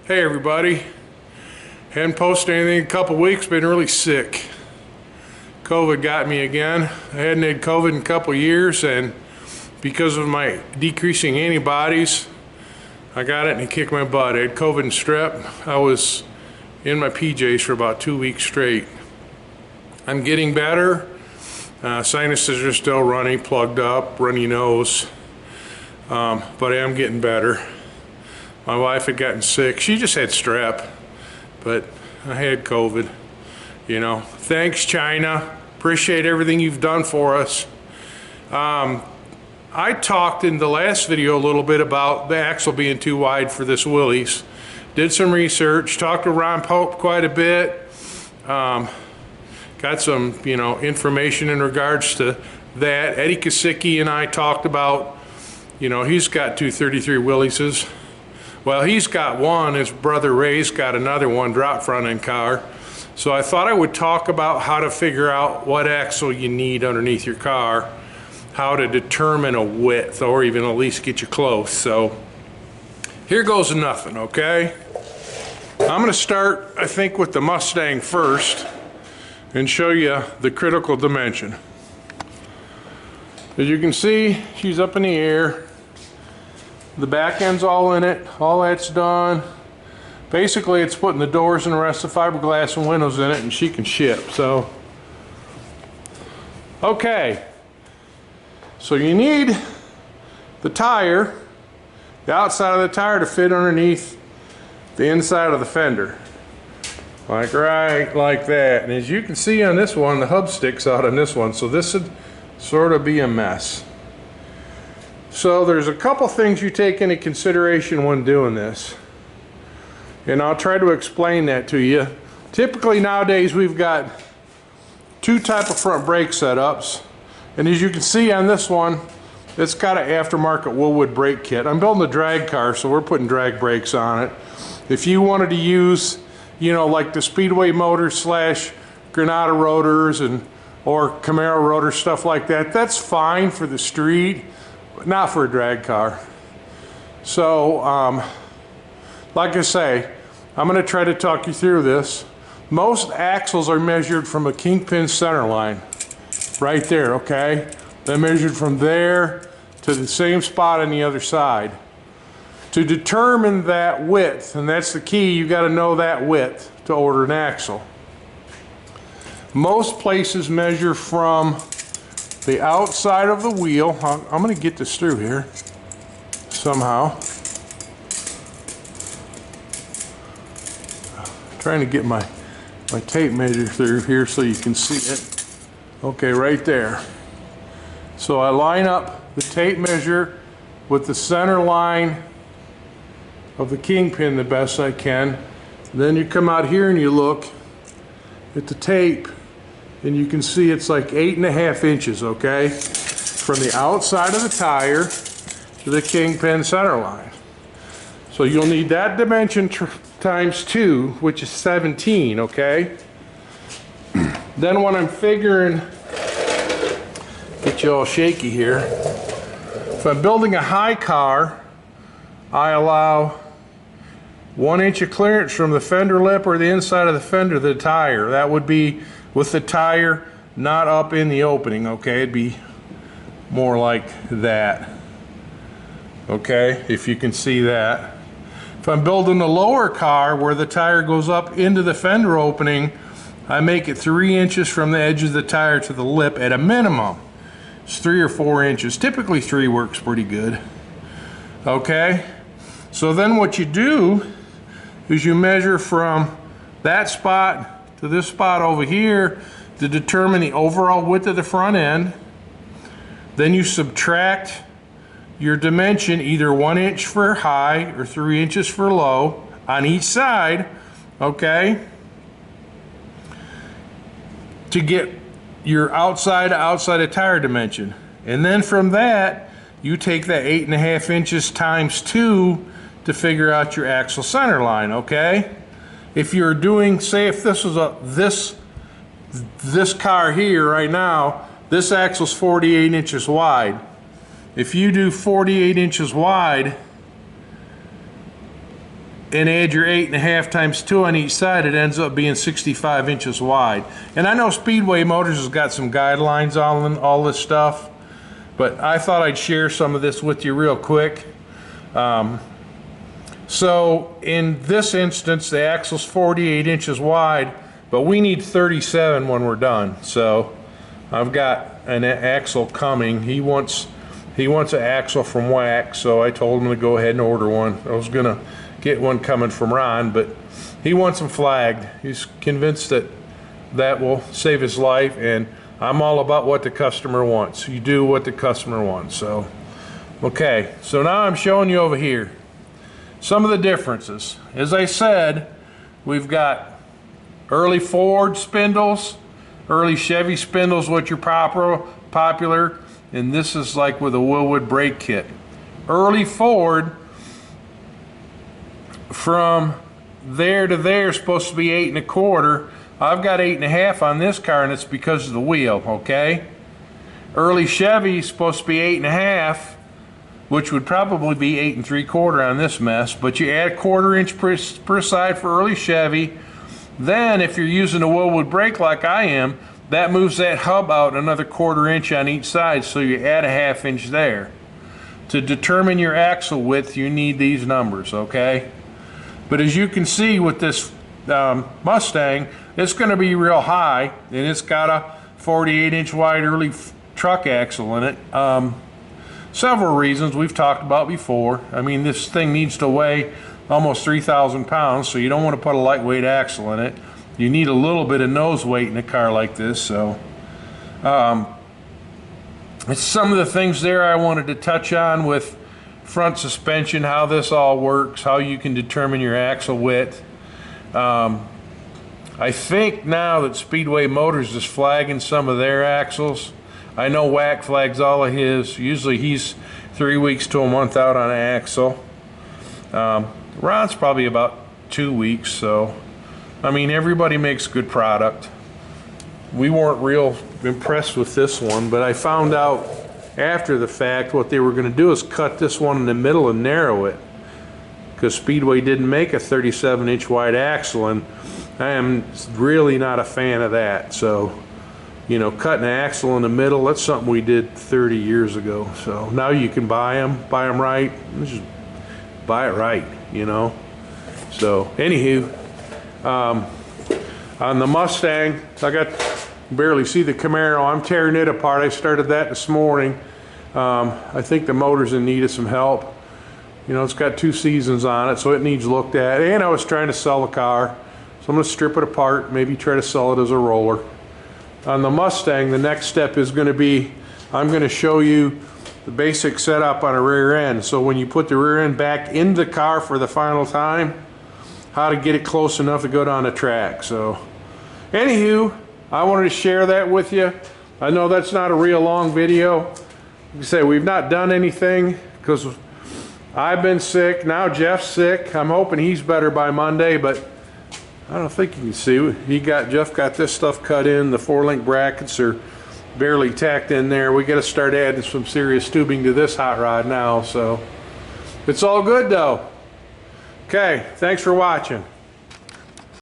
Hey everybody, hadn't posted anything in a couple weeks, been really sick. COVID got me again. I hadn't had COVID in a couple years, and because of my decreasing antibodies, I got it and it kicked my butt. I had COVID and strep. I was in my PJs for about 2 weeks straight. I'm getting better. Sinuses are still runny, plugged up, runny nose, but I am getting better. My wife had gotten sick. She just had strep, but I had COVID. You know, thanks China. Appreciate everything you've done for us. I talked in the last video a little bit about the axle being too wide for this Willys. Did some research, talked to Ron Pope quite a bit. Got some, information in regards to that. Eddie Kosicki and I talked about, he's got 233 Willyses. Well, he's got one. His brother Ray's got another one, drop front end car. So I thought I would talk about how to figure out what axle you need underneath your car, how to determine a width, or even at least get you close. So here goes nothing, okay? I'm gonna start, I think, with the Mustang first and show you the critical dimension. As you can see, she's up in the air. The back end's all in it, all that's done. Basically, it's putting the doors and the rest of the fiberglass and windows in it, and she can ship. So, okay. So you need the tire, the outside of the tire to fit underneath the inside of the fender. Like right like that. And as you can see on this one, the hub sticks out on this one, so this would sort of be a mess. So there's a couple things you take into consideration when doing this, and I'll try to explain that to you. Typically nowadays we've got two type of front brake setups, and as you can see on this one, it's got an aftermarket Wilwood brake kit. I'm building a drag car, so we're putting drag brakes on it. If you wanted to use, like the Speedway motor slash Granada rotors or Camaro rotors, stuff like that, that's fine for the street, but not for a drag car. So, like I say, I'm going to try to talk you through this. Most axles are measured from a kingpin center line, right there, okay? They're measured from there to the same spot on the other side. To determine that width, and that's the key, you got to know that width to order an axle. Most places measure from the outside of the wheel. I'm going to get this through here somehow. Trying to get my tape measure through here so you can see it. Okay, right there. So I line up the tape measure with the center line of the kingpin the best I can. Then you come out here and you look at the tape, and you can see it's like 8.5 inches, okay? From the outside of the tire to the kingpin center line. So you'll need that dimension times 2, which is 17, okay? Then when I'm figuring, get you all shaky here, if I'm building a high car, I allow 1 inch of clearance from the fender lip or the inside of the fender to the tire. That would be with the tire not up in the opening, okay? It'd be more like that, okay? If you can see that. If I'm building a lower car where the tire goes up into the fender opening, I make it 3 inches from the edge of the tire to the lip at a minimum. It's 3 or 4 inches. Typically 3 works pretty good, okay? So then what you do is you measure from that spot to this spot over here to determine the overall width of the front end. Then you subtract your dimension, either 1 inch for high or 3 inches for low on each side, okay, to get your outside of tire dimension. And then from that, you take that 8.5 inches times 2 to figure out your axle center line, okay? If you're doing, say if this was this car here right now, this axle's 48 inches wide. If you do 48 inches wide, and add your 8.5 times 2 on each side, it ends up being 65 inches wide. And I know Speedway Motors has got some guidelines on all this stuff, but I thought I'd share some of this with you real quick. So in this instance, the axle's 48 inches wide, but we need 37 when we're done. So I've got an axle coming. He wants an axle from Wax, so I told him to go ahead and order one. I was gonna get one coming from Ron, but he wants them flagged. He's convinced that that will save his life, and I'm all about what the customer wants. You do what the customer wants. So okay, so now I'm showing you over here some of the differences. As I said, we've got early Ford spindles, early Chevy spindles, which are popular, and this is like with a Wilwood brake kit. Early Ford, from there to there, is supposed to be 8 1/4. I've got 8 1/2 on this car, and it's because of the wheel, okay? Early Chevy is supposed to be 8 1/2, which would probably be 8 3/4 on this mess, but you add 1/4 inch per side for early Chevy. Then if you're using a Wilwood brake like I am, that moves that hub out another 1/4 inch on each side, so you add a 1/2 inch there. To determine your axle width, you need these numbers, okay? But as you can see with this Mustang, it's going to be real high, and it's got a 48 inch wide early truck axle in it. Several reasons we've talked about before. I mean, this thing needs to weigh almost 3,000 pounds, so you don't want to put a lightweight axle in it. You need a little bit of nose weight in a car like this. So it's some of the things there I wanted to touch on with front suspension, how this all works, how you can determine your axle width. I think now that Speedway Motors is flagging some of their axles. I know Wack flags all of his. Usually he's 3 weeks to a month out on an axle. Ron's probably about 2 weeks. So I mean, everybody makes good product. We weren't real impressed with this one, but I found out after the fact what they were going to do is cut this one in the middle and narrow it, because Speedway didn't make a 37 inch wide axle, and I am really not a fan of that. So, you know, cutting an axle in the middle, that's something we did 30 years ago. So now you can buy them right. Just buy it right, you know. So anywho, on the Mustang, I got barely see the Camaro. I'm tearing it apart. I started that this morning. I think the motor's in need of some help. You know, it's got 2 seasons on it, so it needs looked at. And I was trying to sell the car, so I'm going to strip it apart, maybe try to sell it as a roller. On the Mustang, the next step is going to be, I'm going to show you the basic setup on a rear end. So when you put the rear end back in the car for the final time, how to get it close enough to go down the track. So anywho, I wanted to share that with you. I know that's not a real long video. Like I say, we've not done anything because I've been sick. Now Jeff's sick. I'm hoping he's better by Monday, but I don't think you can see. Jeff got this stuff cut in. The 4-link brackets are barely tacked in there. We got to start adding some serious tubing to this hot rod now. So it's all good though. Okay, thanks for watching.